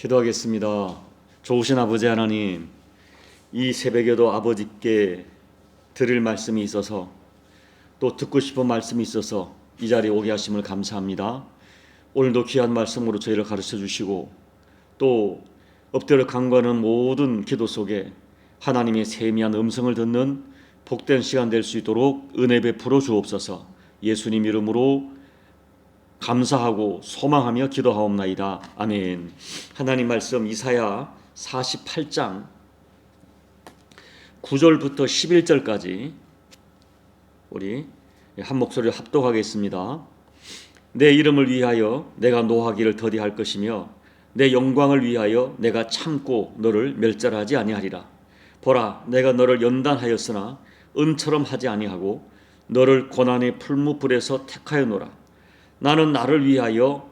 기도하겠습니다. 좋으신 아버지 하나님, 이 새벽에도 아버지께 드릴 말씀이 있어서 또 듣고 싶은 말씀이 있어서 이 자리에 오게 하심을 감사합니다. 오늘도 귀한 말씀으로 저희를 가르쳐 주시고 또 엎드려 간구하는 모든 기도 속에 하나님의 세미한 음성을 듣는 복된 시간 될 수 있도록 은혜 베풀어 주옵소서. 예수님 이름으로 감사하고 소망하며 기도하옵나이다. 아멘. 하나님 말씀 이사야 48장 9절부터 11절까지 우리 한 목소리로 합독하겠습니다. 내 이름을 위하여 내가 노하기를 더디할 것이며 내 영광을 위하여 내가 참고 너를 멸절하지 아니하리라. 보라, 내가 너를 연단하였으나 은처럼 하지 아니하고 너를 고난의 풀무불에서 택하여노라. 나는 나를 위하여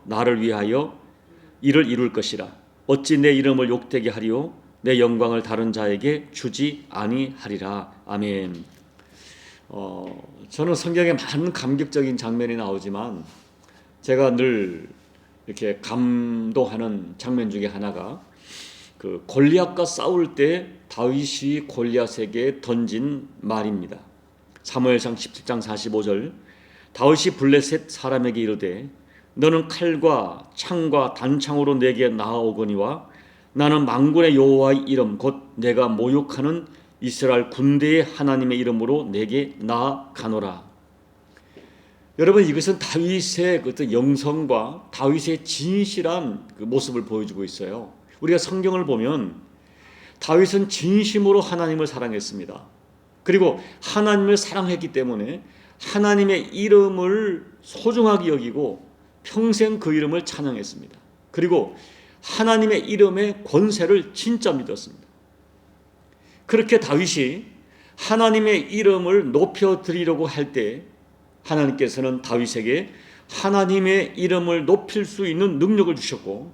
이를 이룰 것이라. 어찌 내 이름을 욕되게 하리요 내 영광을 다른 자에게 주지 아니하리라. 아멘. 저는 성경에 많은 감격적인 장면이 나오지만 제가 늘 이렇게 감동하는 장면 중에 하나가 그 골리앗과 싸울 때 다윗이 골리앗에게 던진 말입니다. 사무엘상 17장 45절 다윗이 블레셋 사람에게 이르되 너는 칼과 창과 단창으로 내게 나아오거니와 나는 만군의 여호와의 이름 곧 내가 모욕하는 이스라엘 군대의 하나님의 이름으로 내게 나아가노라. 여러분, 이것은 다윗의 그 영성과 다윗의 진실한 그 모습을 보여주고 있어요. 우리가 성경을 보면 다윗은 진심으로 하나님을 사랑했습니다. 그리고 하나님을 사랑했기 때문에 하나님의 이름을 소중하게 여기고 평생 그 이름을 찬양했습니다. 그리고 하나님의 이름의 권세를 진짜 믿었습니다. 그렇게 다윗이 하나님의 이름을 높여드리려고 할 때 하나님께서는 다윗에게 하나님의 이름을 높일 수 있는 능력을 주셨고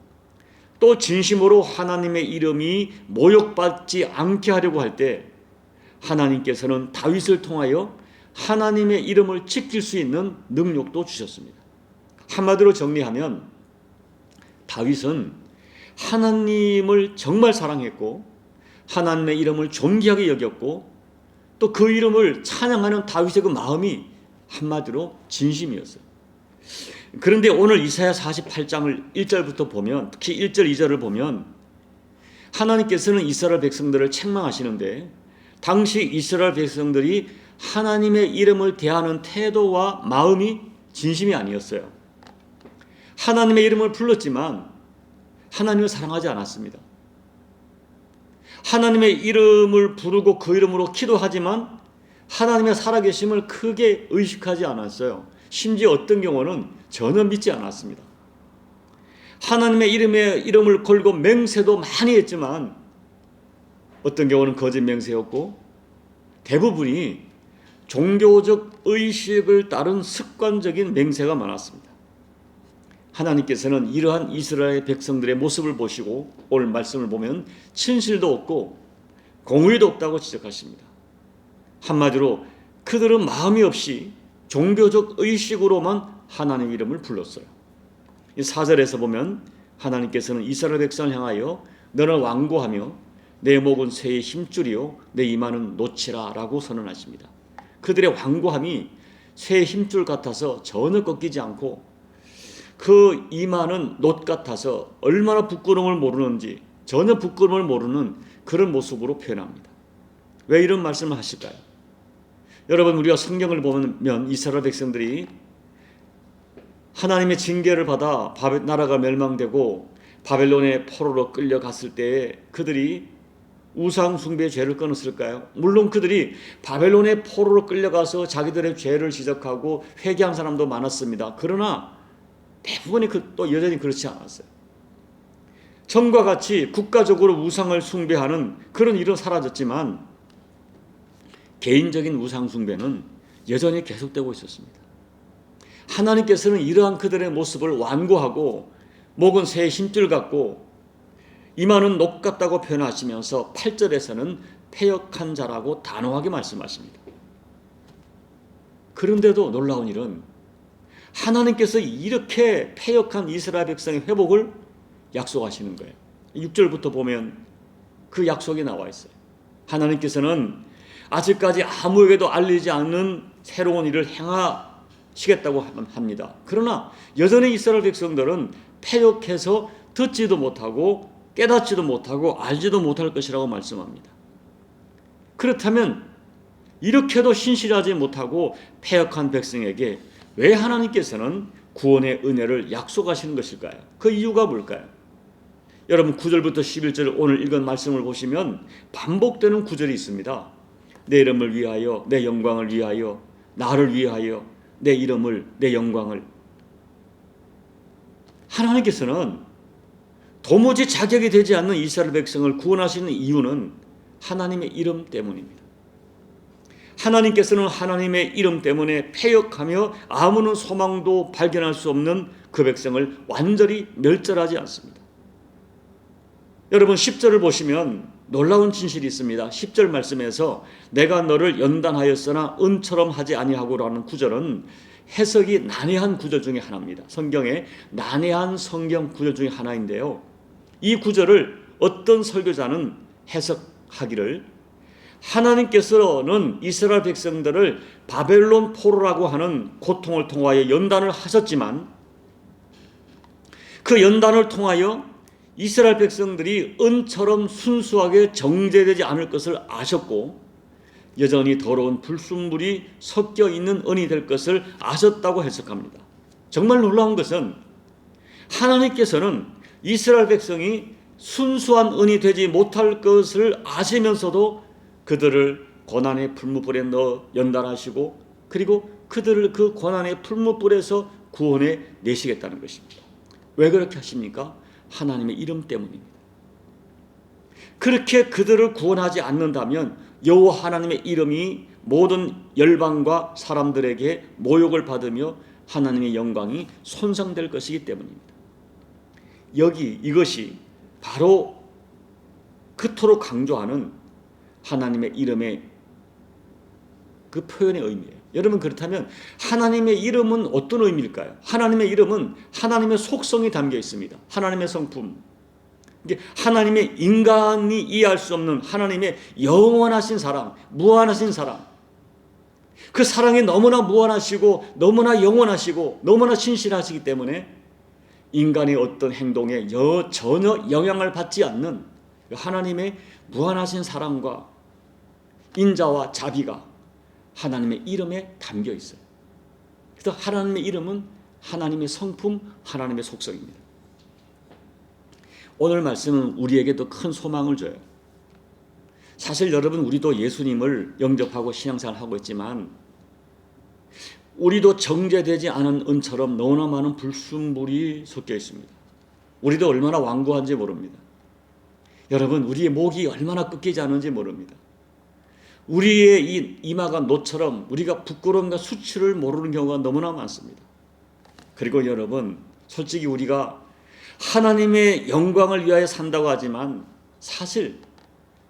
또 진심으로 하나님의 이름이 모욕받지 않게 하려고 할 때 하나님께서는 다윗을 통하여 하나님의 이름을 지킬 수 있는 능력도 주셨습니다. 한마디로 정리하면 다윗은 하나님을 정말 사랑했고 하나님의 이름을 존귀하게 여겼고 또 그 이름을 찬양하는 다윗의 그 마음이 한마디로 진심이었어요. 그런데 오늘 이사야 48장을 1절부터 보면 특히 1절 2절을 보면 하나님께서는 이스라엘 백성들을 책망하시는데 당시 이스라엘 백성들이 하나님의 이름을 대하는 태도와 마음이 진심이 아니었어요. 하나님의 이름을 불렀지만 하나님을 사랑하지 않았습니다. 하나님의 이름을 부르고 그 이름으로 기도하지만 하나님의 살아계심을 크게 의식하지 않았어요. 심지어 어떤 경우는 전혀 믿지 않았습니다. 하나님의 이름을 걸고 맹세도 많이 했지만 어떤 경우는 거짓 맹세였고 대부분이 종교적 의식을 따른 습관적인 맹세가 많았습니다. 하나님께서는 이러한 이스라엘 백성들의 모습을 보시고 오늘 말씀을 보면 진실도 없고 공의도 없다고 지적하십니다. 한마디로 그들은 마음이 없이 종교적 의식으로만 하나님의 이름을 불렀어요. 이 4절에서 보면 하나님께서는 이스라엘 백성을 향하여 너는 완고하며 내 목은 새의 힘줄이요 내 이마는 노치라 라고 선언하십니다. 그들의 완고함이 새의 힘줄 같아서 전혀 꺾이지 않고 그 이마는 놋 같아서 얼마나 부끄러움을 모르는지 전혀 부끄러움을 모르는 그런 모습으로 표현합니다. 왜 이런 말씀을 하실까요? 여러분, 우리가 성경을 보면 이스라엘 백성들이 하나님의 징계를 받아 나라가 멸망되고 바벨론의 포로로 끌려갔을 때 그들이 우상 숭배의 죄를 끊었을까요? 물론 그들이 바벨론의 포로로 끌려가서 자기들의 죄를 지적하고 회개한 사람도 많았습니다. 그러나 대부분이 또 여전히 그렇지 않았어요. 전과 같이 국가적으로 우상을 숭배하는 그런 일은 사라졌지만 개인적인 우상 숭배는 여전히 계속되고 있었습니다. 하나님께서는 이러한 그들의 모습을 완고하고 목은 새의 힘줄 같고 이마는 녹 같다고 표현하시면서 8절에서는 패역한 자라고 단호하게 말씀하십니다. 그런데도 놀라운 일은 하나님께서 이렇게 패역한 이스라엘 백성의 회복을 약속하시는 거예요. 6절부터 보면 그 약속이 나와 있어요. 하나님께서는 아직까지 아무에게도 알리지 않는 새로운 일을 행하시겠다고 합니다. 그러나 여전히 이스라엘 백성들은 패역해서 듣지도 못하고 깨닫지도 못하고 알지도 못할 것이라고 말씀합니다. 그렇다면 이렇게도 신실하지 못하고 패역한 백성에게 왜 하나님께서는 구원의 은혜를 약속하시는 것일까요? 그 이유가 뭘까요? 여러분 9절부터 11절 오늘 읽은 말씀을 보시면 반복되는 구절이 있습니다. 내 이름을 위하여, 내 영광을 위하여, 나를 위하여, 내 이름을, 내 영광을. 하나님께서는 도무지 자격이 되지 않는 이스라엘 백성을 구원하시는 이유는 하나님의 이름 때문입니다. 하나님께서는 하나님의 이름 때문에 패역하며 아무런 소망도 발견할 수 없는 그 백성을 완전히 멸절하지 않습니다. 여러분 10절을 보시면 놀라운 진실이 있습니다. 10절 말씀에서 내가 너를 연단하였으나 은처럼 하지 아니하고라는 구절은 해석이 난해한 구절 중에 하나입니다. 성경에 난해한 성경 구절 중에 하나인데요. 이 구절을 어떤 설교자는 해석하기를 하나님께서는 이스라엘 백성들을 바벨론 포로라고 하는 고통을 통하여 연단을 하셨지만 그 연단을 통하여 이스라엘 백성들이 은처럼 순수하게 정죄되지 않을 것을 아셨고 여전히 더러운 불순물이 섞여 있는 은이 될 것을 아셨다고 해석합니다. 정말 놀라운 것은 하나님께서는 이스라엘 백성이 순수한 은이 되지 못할 것을 아시면서도 그들을 고난의 풀무불에 넣어 연단하시고 그리고 그들을 그 고난의 풀무불에서 구원해 내시겠다는 것입니다. 왜 그렇게 하십니까? 하나님의 이름 때문입니다. 그렇게 그들을 구원하지 않는다면 여호와 하나님의 이름이 모든 열방과 사람들에게 모욕을 받으며 하나님의 영광이 손상될 것이기 때문입니다. 이것이 바로 그토록 강조하는 하나님의 이름의 그 표현의 의미예요. 여러분 그렇다면 하나님의 이름은 어떤 의미일까요? 하나님의 이름은 하나님의 속성이 담겨 있습니다. 하나님의 성품. 하나님의 인간이 이해할 수 없는 하나님의 영원하신 사랑, 무한하신 사랑. 그 사랑이 너무나 무한하시고 너무나 영원하시고 너무나 신실하시기 때문에 인간의 어떤 행동에 전혀 영향을 받지 않는 하나님의 무한하신 사랑과 인자와 자비가 하나님의 이름에 담겨 있어요. 그래서 하나님의 이름은 하나님의 성품, 하나님의 속성입니다. 오늘 말씀은 우리에게도 큰 소망을 줘요. 사실 여러분 우리도 예수님을 영접하고 신앙생활을 하고 있지만 우리도 정죄되지 않은 은처럼 너무나 많은 불순물이 섞여 있습니다. 우리도 얼마나 완고한지 모릅니다. 여러분 우리의 목이 얼마나 꺾이지 않은지 모릅니다. 우리의 이 이마가 노처럼 우리가 부끄러움과 수치를 모르는 경우가 너무나 많습니다. 그리고 여러분 솔직히 우리가 하나님의 영광을 위하여 산다고 하지만 사실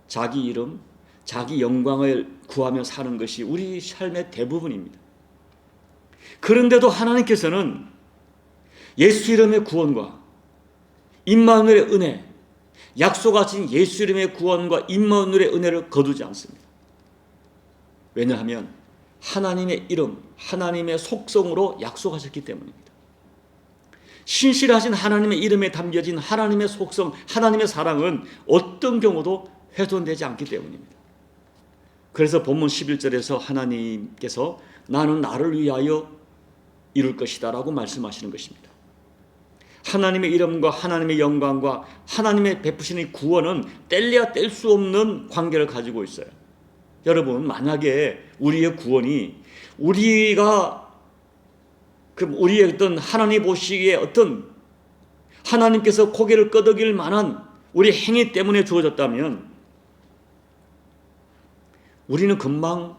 자기 이름, 자기 영광을 구하며 사는 것이 우리 삶의 대부분입니다. 그런데도 하나님께서는 예수 이름의 구원과 임마누엘의 은혜, 약속하신 예수 이름의 구원과 임마누엘의 은혜를 거두지 않습니다. 왜냐하면 하나님의 이름, 하나님의 속성으로 약속하셨기 때문입니다. 신실하신 하나님의 이름에 담겨진 하나님의 속성, 하나님의 사랑은 어떤 경우도 훼손되지 않기 때문입니다. 그래서 본문 11절에서 하나님께서 나는 나를 위하여 이룰 것이다 라고 말씀하시는 것입니다. 하나님의 이름과 하나님의 영광과 하나님의 베푸시는 구원은 뗄래야 뗄 수 없는 관계를 가지고 있어요. 여러분 만약에 우리의 구원이 우리의 어떤 하나님 보시기에 어떤 하나님께서 고개를 끄덕일 만한 우리 행위 때문에 주어졌다면 우리는 금방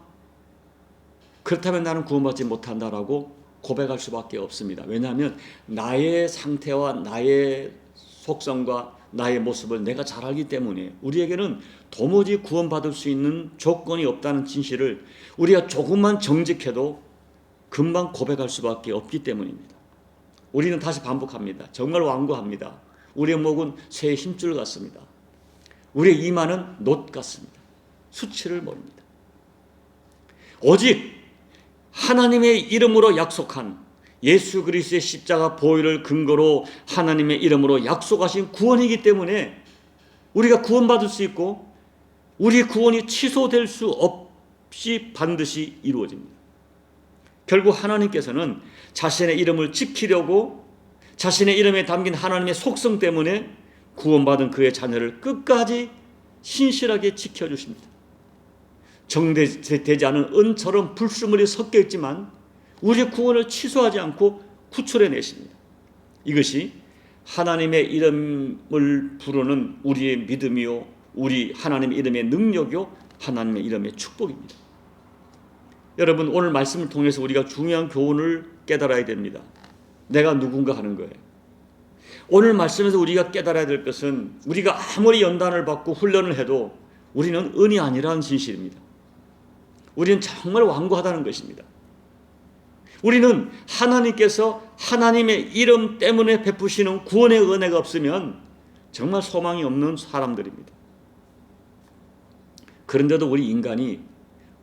그렇다면 나는 구원받지 못한다라고 고백할 수밖에 없습니다. 왜냐하면 나의 상태와 나의 속성과 나의 모습을 내가 잘 알기 때문에 우리에게는 도무지 구원받을 수 있는 조건이 없다는 진실을 우리가 조금만 정직해도 금방 고백할 수밖에 없기 때문입니다. 우리는 다시 반복합니다. 정말 완고합니다. 우리의 목은 새의 힘줄 같습니다. 우리의 이마는 놋 같습니다. 수치를 모릅니다. 오직 하나님의 이름으로 약속한 예수 그리스도의 십자가 보혈을 근거로 하나님의 이름으로 약속하신 구원이기 때문에 우리가 구원받을 수 있고 우리의 구원이 취소될 수 없이 반드시 이루어집니다. 결국 하나님께서는 자신의 이름을 지키려고 자신의 이름에 담긴 하나님의 속성 때문에 구원받은 그의 자녀를 끝까지 신실하게 지켜주십니다. 정되지 않은 은처럼 불순물이 섞여 있지만 우리의 구원을 취소하지 않고 구출해 내십니다. 이것이 하나님의 이름을 부르는 우리의 믿음이요, 우리 하나님의 이름의 능력이요, 하나님의 이름의 축복입니다. 여러분, 오늘 말씀을 통해서 우리가 중요한 교훈을 깨달아야 됩니다. 내가 누군가 하는 거예요. 오늘 말씀에서 우리가 깨달아야 될 것은 우리가 아무리 연단을 받고 훈련을 해도 우리는 은이 아니라는 진실입니다. 우리는 정말 완고하다는 것입니다. 우리는 하나님께서 하나님의 이름 때문에 베푸시는 구원의 은혜가 없으면 정말 소망이 없는 사람들입니다. 그런데도 우리 인간이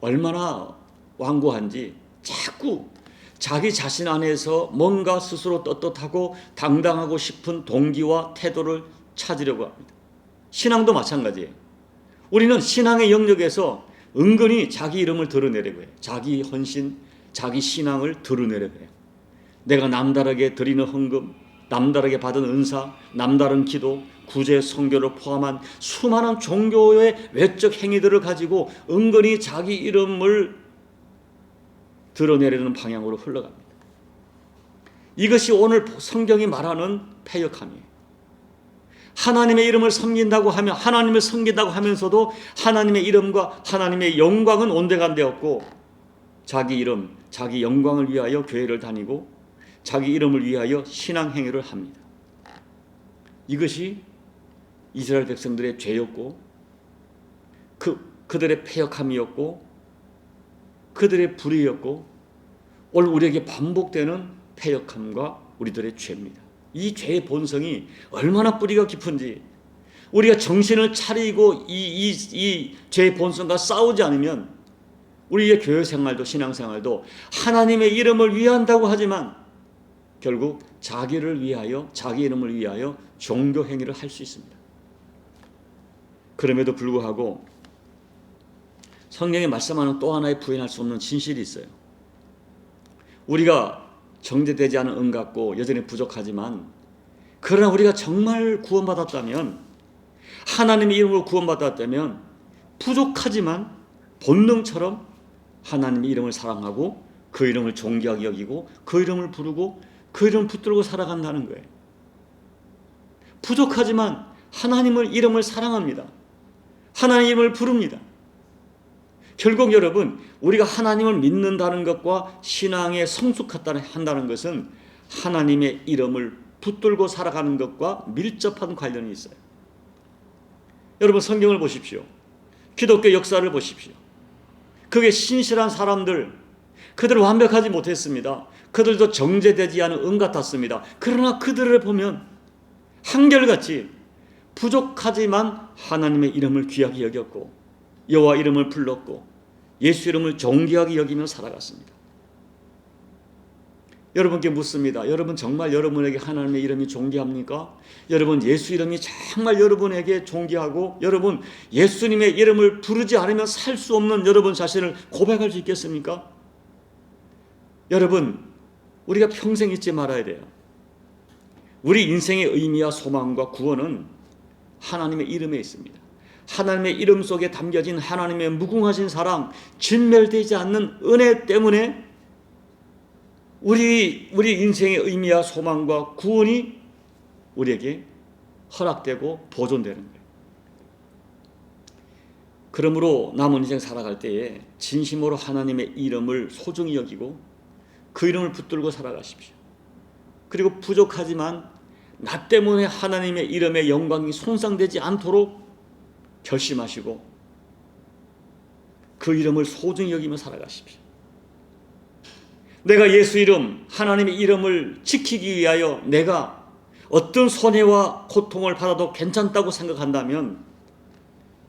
얼마나 완고한지 자꾸 자기 자신 안에서 뭔가 스스로 떳떳하고 당당하고 싶은 동기와 태도를 찾으려고 합니다. 신앙도 마찬가지예요. 우리는 신앙의 영역에서 은근히 자기 이름을 드러내려고 해요. 자기 헌신, 자기 신앙을 드러내려고 해요. 내가 남다르게 드리는 헌금, 남다르게 받은 은사, 남다른 기도, 구제, 선교를 포함한 수많은 종교의 외적 행위들을 가지고 은근히 자기 이름을 드러내려는 방향으로 흘러갑니다. 이것이 오늘 성경이 말하는 패역함이에요. 하나님의 이름을 섬긴다고 하면 하나님을 섬긴다고 하면서도 하나님의 이름과 하나님의 영광은 온데간데없고 자기 이름, 자기 영광을 위하여 교회를 다니고 자기 이름을 위하여 신앙 행위를 합니다. 이것이 이스라엘 백성들의 죄였고 그들의 패역함이었고 그들의 불의였고 오늘 우리에게 반복되는 패역함과 우리들의 죄입니다. 이 죄의 본성이 얼마나 뿌리가 깊은지 우리가 정신을 차리고 이 죄의 본성과 싸우지 않으면 우리의 교회 생활도 신앙생활도 하나님의 이름을 위한다고 하지만 결국 자기를 위하여 자기 이름을 위하여 종교 행위를 할 수 있습니다. 그럼에도 불구하고 성경에 말씀하는 또 하나의 부인할 수 없는 진실이 있어요. 우리가 정죄되지 않은 은 같고 여전히 부족하지만 그러나 우리가 정말 구원받았다면 하나님의 이름으로 구원받았다면 부족하지만 본능처럼 하나님의 이름을 사랑하고 그 이름을 존귀하게 여기고 그 이름을 부르고 그 이름을 붙들고 살아간다는 거예요. 부족하지만 하나님의 이름을 사랑합니다. 하나님의 이름을 부릅니다. 결국 여러분 우리가 하나님을 믿는다는 것과 신앙에 성숙한다는 것은 하나님의 이름을 붙들고 살아가는 것과 밀접한 관련이 있어요. 여러분 성경을 보십시오. 기독교 역사를 보십시오. 그게 신실한 사람들, 그들은 완벽하지 못했습니다. 그들도 정죄되지 않은 은 같았습니다. 그러나 그들을 보면 한결같이 부족하지만 하나님의 이름을 귀하게 여겼고 여호와 이름을 불렀고 예수 이름을 존귀하게 여기며 살아갔습니다. 여러분께 묻습니다. 여러분 정말 여러분에게 하나님의 이름이 존귀합니까? 여러분 예수 이름이 정말 여러분에게 존귀하고 여러분 예수님의 이름을 부르지 않으면 살 수 없는 여러분 자신을 고백할 수 있겠습니까? 여러분 우리가 평생 잊지 말아야 돼요. 우리 인생의 의미와 소망과 구원은 하나님의 이름에 있습니다. 하나님의 이름 속에 담겨진 하나님의 무궁하신 사랑, 진멸되지 않는 은혜 때문에 우리 인생의 의미와 소망과 구원이 우리에게 허락되고 보존되는 거예요. 그러므로 남은 인생 살아갈 때에 진심으로 하나님의 이름을 소중히 여기고 그 이름을 붙들고 살아가십시오. 그리고 부족하지만 나 때문에 하나님의 이름의 영광이 손상되지 않도록 결심하시고 그 이름을 소중히 여기며 살아가십시오. 내가 예수 이름, 하나님의 이름을 지키기 위하여 내가 어떤 손해와 고통을 받아도 괜찮다고 생각한다면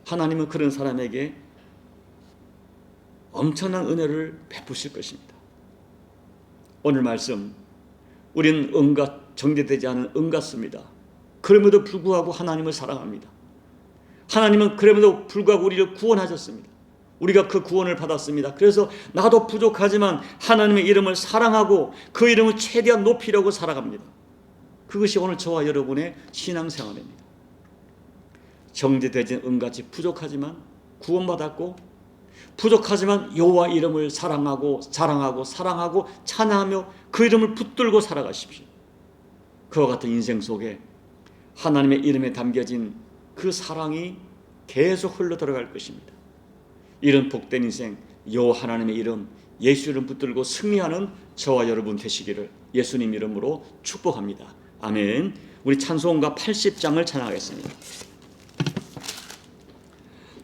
하나님은 그런 사람에게 엄청난 은혜를 베푸실 것입니다. 오늘 말씀, 우리는 정죄되지 않은 응 같습니다. 그럼에도 불구하고 하나님을 사랑합니다. 하나님은 그럼에도 불구하고 우리를 구원하셨습니다. 우리가 그 구원을 받았습니다. 그래서 나도 부족하지만 하나님의 이름을 사랑하고 그 이름을 최대한 높이려고 살아갑니다. 그것이 오늘 저와 여러분의 신앙생활입니다. 정죄되진 은같이 부족하지만 구원받았고, 부족하지만 여호와 이름을 사랑하고 찬양하며 그 이름을 붙들고 살아가십시오. 그와 같은 인생 속에 하나님의 이름에 담겨진 그 사랑이 계속 흘러들어갈 것입니다. 이런 복된 인생, 여호와 하나님의 이름, 예수 이름 붙들고 승리하는 저와 여러분 되시기를 예수님 이름으로 축복합니다. 아멘. 우리 찬송가 80장을 찬양하겠습니다.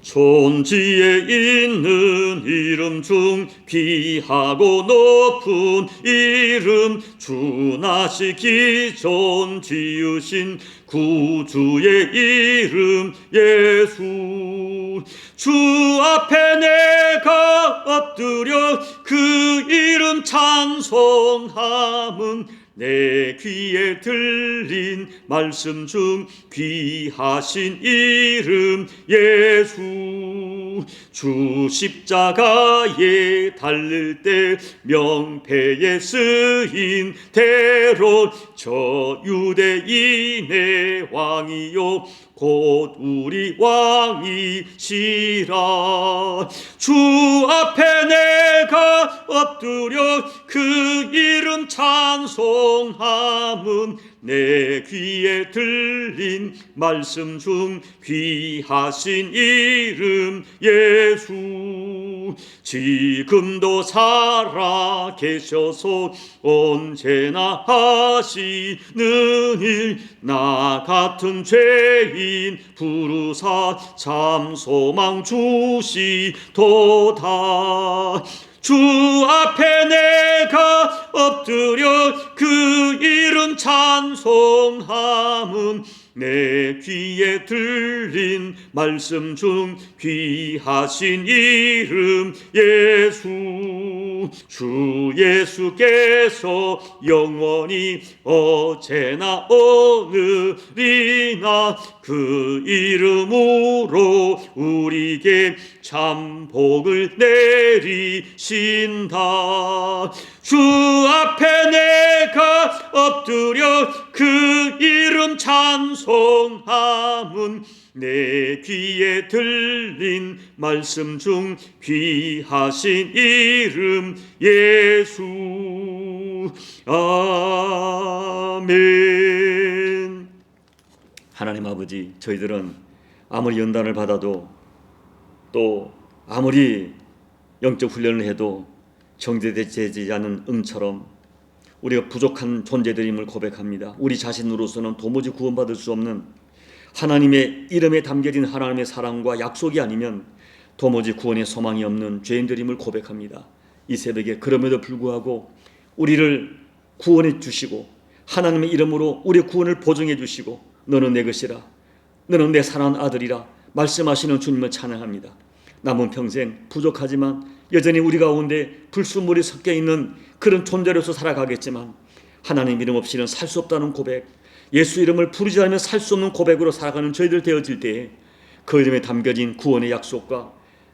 존지에 있는 이름 중 귀하고 높은 이름, 주나시 기존 지으신 구주의 이름 예수. 주 앞에 내가 엎드려 그 이름 찬송함은 내 귀에 들린 말씀 중 귀하신 이름 예수. 주 십자가에 달릴 때 명패에 쓰인 대로 저 유대인의 왕이요 곧 우리 왕이시라. 주 앞에 내가 엎드려 그 이름 찬송함은 내 귀에 들린 말씀 중 귀하신 이름 예수. 지금도 살아 계셔서 언제나 하시는 일, 나 같은 죄인 부르사 참 소망 주시도다. 주 앞에 내가 엎드려 그 이름 찬송함은 내 귀에 들린 말씀 중 귀하신 이름 예수. 주 예수께서 영원히 어제나 오늘이나 그 이름으로 우리에게 참 복을 내리신다. 주 앞에 내가 엎드려 그 이름 찬송함은 내 귀에 들린 말씀 중 귀하신 이름 예수. 아멘. 하나님 아버지, 저희들은 아무리 연단을 받아도 또 아무리 영적 훈련을 해도 정죄되지 않은 응처럼 우리가 부족한 존재들임을 고백합니다. 우리 자신으로서는 도무지 구원받을 수 없는 하나님의 이름에 담겨진 하나님의 사랑과 약속이 아니면 도무지 구원의 소망이 없는 죄인들임을 고백합니다. 이 새벽에 그럼에도 불구하고 우리를 구원해 주시고 하나님의 이름으로 우리의 구원을 보증해 주시고 너는 내 것이라, 너는 내 사랑하는 아들이라 말씀하시는 주님을 찬양합니다. 남은 평생 부족하지만 여전히 우리 가운데 불순물이 섞여 있는 그런 존재로서 살아가겠지만 하나님 이름 없이는 살 수 없다는 고백, 예수 이름을 부르지 않으면 살 수 없는 고백으로 살아가는 저희들 되어질 때에 그 이름에 담겨진 구원의 약속과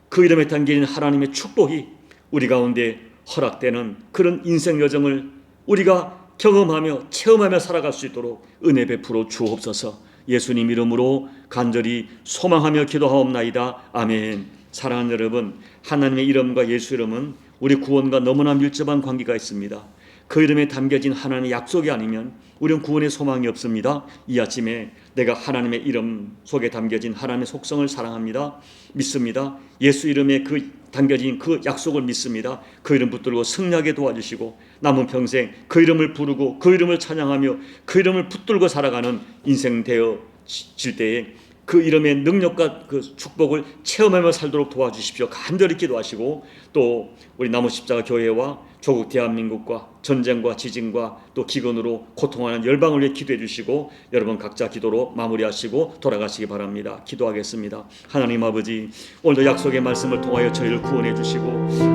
그 이름에 담겨진 하나님의 축복이 우리 가운데 허락되는 그런 인생 여정을 우리가 경험하며 체험하며 살아갈 수 있도록 은혜 베풀어 주옵소서. 예수님 이름으로 간절히 소망하며 기도하옵나이다. 아멘. 사랑하는 여러분, 하나님의 이름과 예수 이름은 우리 구원과 너무나 밀접한 관계가 있습니다. 그 이름에 담겨진 하나님의 약속이 아니면 우리는 구원의 소망이 없습니다. 이 아침에 내가 하나님의 이름 속에 담겨진 하나님의 속성을 사랑합니다. 믿습니다. 예수 이름에 담겨진 그 약속을 믿습니다. 그 이름 붙들고 승리하게 도와주시고 남은 평생 그 이름을 부르고 그 이름을 찬양하며 그 이름을 붙들고 살아가는 인생 되어질 때에 그 이름의 능력과 그 축복을 체험하며 살도록 도와주십시오. 간절히 기도하시고 또 우리 나무 십자가 교회와 조국 대한민국과 전쟁과 지진과 또 기근으로 고통하는 열방을 위해 기도해 주시고 여러분 각자 기도로 마무리하시고 돌아가시기 바랍니다. 기도하겠습니다. 하나님 아버지, 오늘도 약속의 말씀을 통하여 저희를 구원해 주시고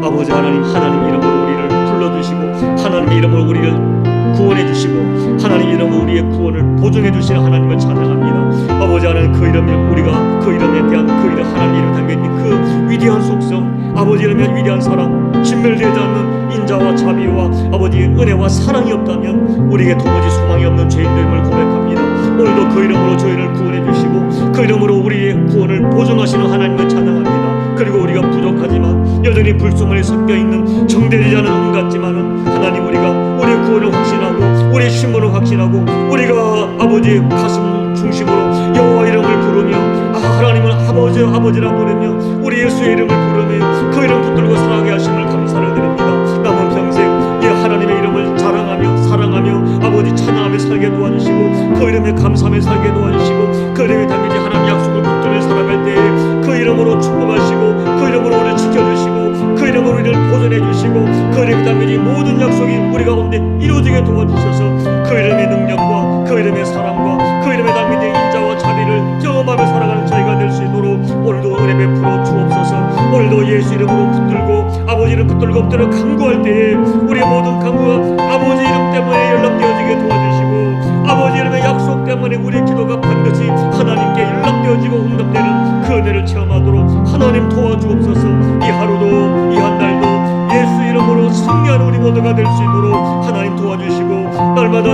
아버지 하나님 이름으로 우리를 불러주시고 하나님의 이름으로 우리를 구원해 주시고 하나님 이름으로 우리의 구원을 보증해 주시는 하나님을 찬양합니다. 아버지 하나님 그 이름을 우리가 그 이름에 대한 그 이름 하나님 이름 담겨있는 그 위대한 속성 아버지 이름의 위대한 사랑 진멸되지 않는 인자와 자비와 아버지 은혜와 사랑이 없다면 우리에게 도무지 소망이 없는 죄인됨을 고백합니다. 오늘도 그 이름으로 저희를 구원해 주시고 그 이름으로 우리의 구원을 보증하시는 하나님을 찬양합니다. 그리고 우리가 부족하지만 여전히 불순물에 섞여있는 정되지 않은 혼 같지만은 하나님 우리가 우리의 구원을 확신하고 우리의 신분을 확신하고 우리가 아버지의 가슴 중심으로 여호와 이름을 부르며 하나님을 아버지라 부르며 우리 예수의 이름을 부르며 그 이름 붙들고 살아가게 하심을 감사를 드립니다. 남은 평생 이 하나님의 이름을 자랑하며 사랑하며 아버지 찬양하며 살게 도와주시고 그 이름에 감사하며 살게 도와주시고 그 이름에 담겨진 하나님 약속을 붙들며 살아갈 때에 그 이름으로 축복하시고 그 이름으로 우리를 지켜주시고 그 이름으로 우리를 보존해 주시고 그 이름에 담겨진 모든 약속이 우리 가운데 이루어지게 도와주셔서 그 이름의 능력과 그 이름의 사랑과 그 이름에 담겨진 인자와 자비를 경험하며 살아가는 저희가 될 수 있도록 오늘도 은혜 베풀어 주옵소서. 오늘도 예수 이름으로 붙들고 아버지 이름 붙들고 엎드려 간구할 때에 우리의 모든 간구가 아버지 이름 때문에 연락되어지게 도와주시고 아버지 이름의 약속 때문에 우리의 기도가 반드시 하나님께 연락되어지고 응답되는 그 은혜를 체험하도록 하나님 도와주옵소서. 이 하루도 이 한 달도 예수 이름으로 승리하는 우리 모두가 될 수 있도록 하나님 도와주시고 날마다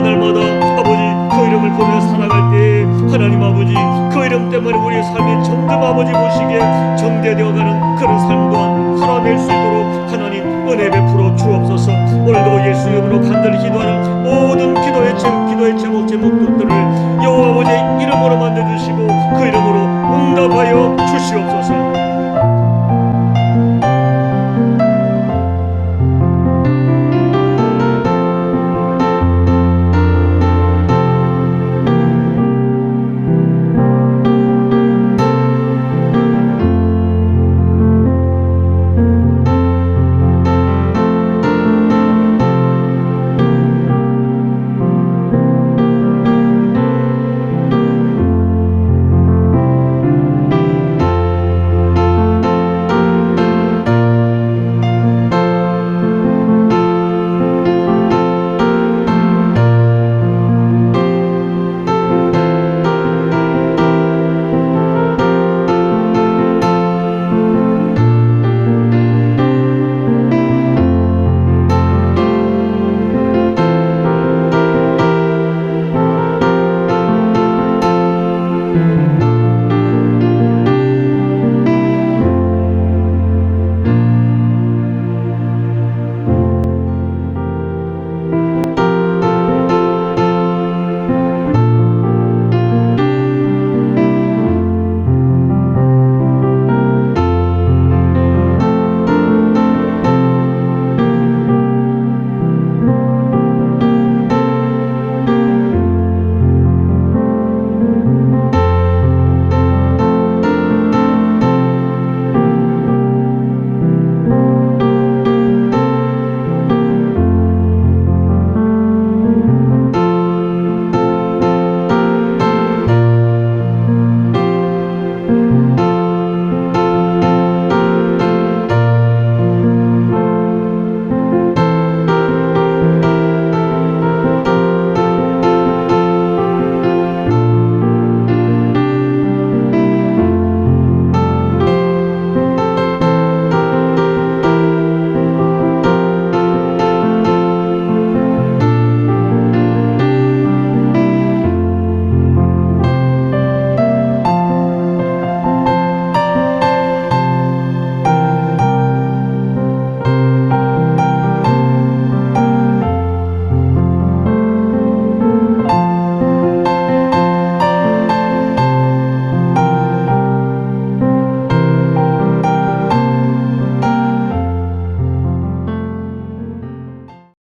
아버지 그 이름을 보며 살아갈 때 하나님 아버지 그 이름 때문에 우리의 삶이 점점 아버지 보시기에 정대되어가는 그런 삶 또한 살아낼 수 있도록 하나님 은혜 베풀어 주옵소서. 오늘도 예수 이름으로 간절히 기도하는 모든 기도의 제목들을 여호와 아버지의 이름으로 만들어주시고 그 이름으로 응답하여 주시옵소서.